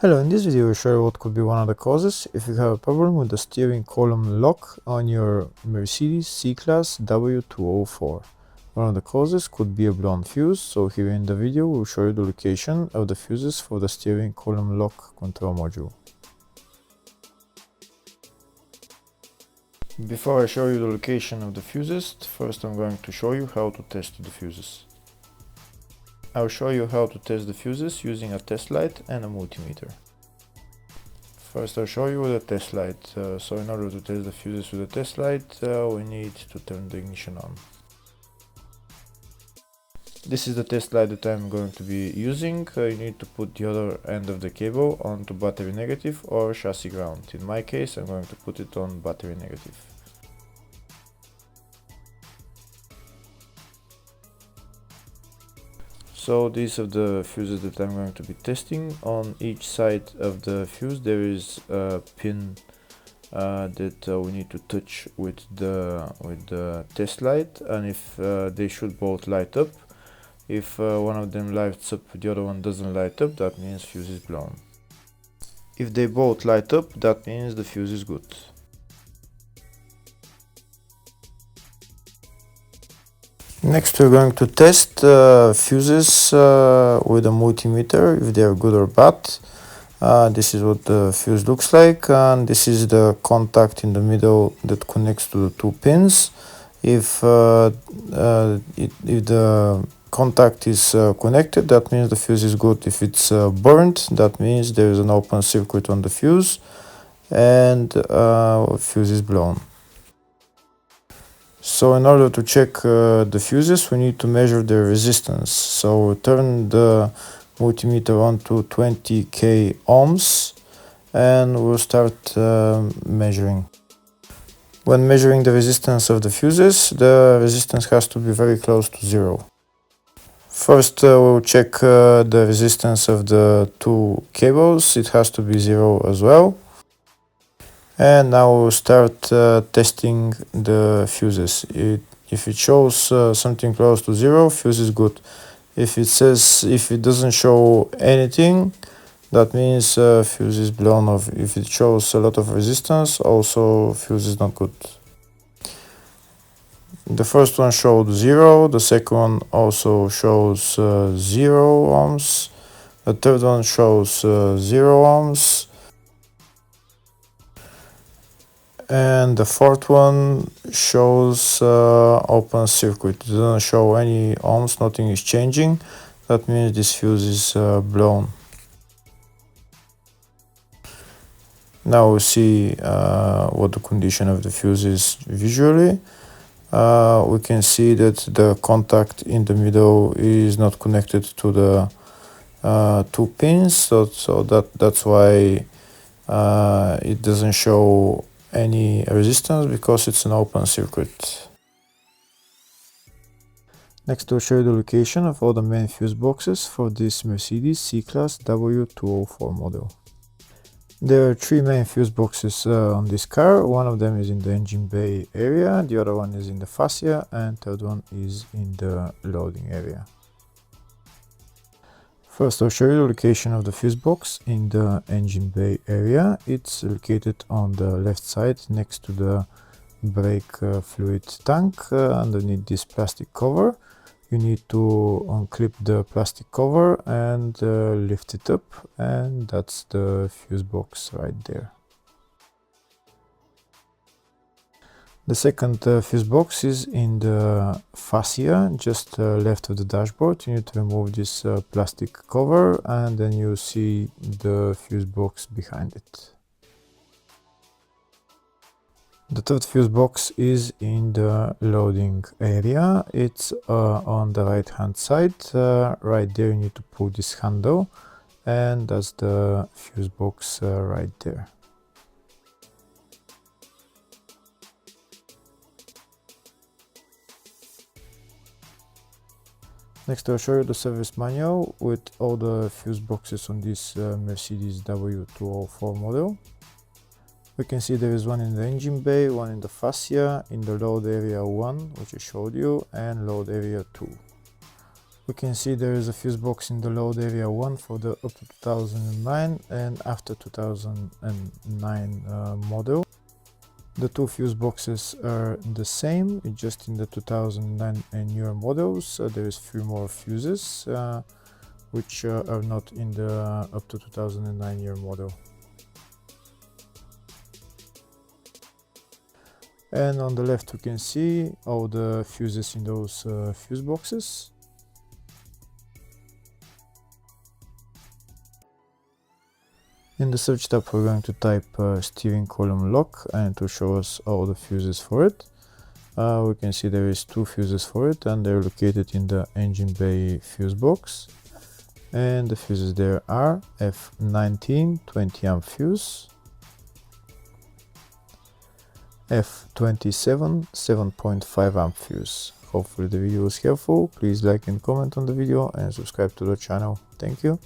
Hello, in this video I'll show you what could be one of the causes if you have a problem with the steering column lock on your Mercedes C-Class W204. One of the causes could be a blown fuse, so here in the video we'll show you the location of the fuses for the steering column lock control module. Before I show you the location of the fuses, first I'm going to show you how to test the fuses. I'll show you how to test the fuses using a test light and a multimeter. First I'll show you with a test light. So in order to test the fuses with a test light, we need to turn the ignition on. This is the test light that I'm going to be using. You need to put the other end of the cable onto battery negative or chassis ground. In my case I'm going to put it on battery negative. So these are the fuses that I'm going to be testing. On each side of the fuse there is a pin that we need to touch with the test light, and if they should both light up. If one of them lights up, the other one doesn't light up, that means fuse is blown. If they both light up, that means the fuse is good. Next we're going to test fuses with a multimeter, if they are good or bad. This is what the fuse looks like, and this is the contact in the middle that connects to the two pins. If the contact is connected, that means the fuse is good. If it's burnt, that means there is an open circuit on the fuse and fuse is blown. So in order to check the fuses, we need to measure their resistance. So turn the multimeter on to 20k ohms and we'll start measuring. When measuring the resistance of the fuses, the resistance has to be very close to zero. First we'll check the resistance of the two cables. It has to be zero as well. And now we'll start testing the fuses. If it shows something close to zero, fuse is good. If it doesn't show anything, that means fuse is blown off. If it shows a lot of resistance, also fuse is not good. The first one showed 0, the second one also shows 0 ohms, the third one shows 0 ohms, and the fourth one shows open circuit. It doesn't show any ohms, nothing is changing. That means this fuse is blown. Now we'll see what the condition of the fuse is visually. We can see that the contact in the middle is not connected to the two pins, so that's why it doesn't show any resistance, because it's an open circuit. Next we'll show you the location of all the main fuse boxes for this Mercedes C-Class W204 model. There are three main fuse boxes on this car. One of them is in the engine bay area, the other one is in the fascia, and third one is in the loading area. First I'll show you the location of the fuse box in the engine bay area. It's located on the left side next to the brake fluid tank, underneath this plastic cover. You need to unclip the plastic cover and lift it up, and that's the fuse box right there. The second fuse box is in the fascia, just left of the dashboard. You need to remove this plastic cover, and then you see the fuse box behind it. The third fuse box is in the loading area. It's on the right hand side. Right there you need to pull this handle, and that's the fuse box right there. Next I'll show you the service manual with all the fuse boxes on this Mercedes W204 model. We can see there is one in the engine bay, one in the fascia, in the load area 1, which I showed you, and load area 2. We can see there is a fuse box in the load area 1 for the up to 2009 and after 2009 model. The two fuse boxes are the same, just in the 2009 and newer models. There is 3 more fuses which are not in the up to 2009 year model. And on the left we can see all the fuses in those fuse boxes. In the search tab we're going to type steering column lock, and to show us all the fuses for it. We can see there is 2 fuses for it, and they're located in the engine bay fuse box. And the fuses there are F19 20 amp fuse, F27 7.5 amp fuse. Hopefully the video was helpful. Please like and comment on the video and subscribe to the channel. Thank you.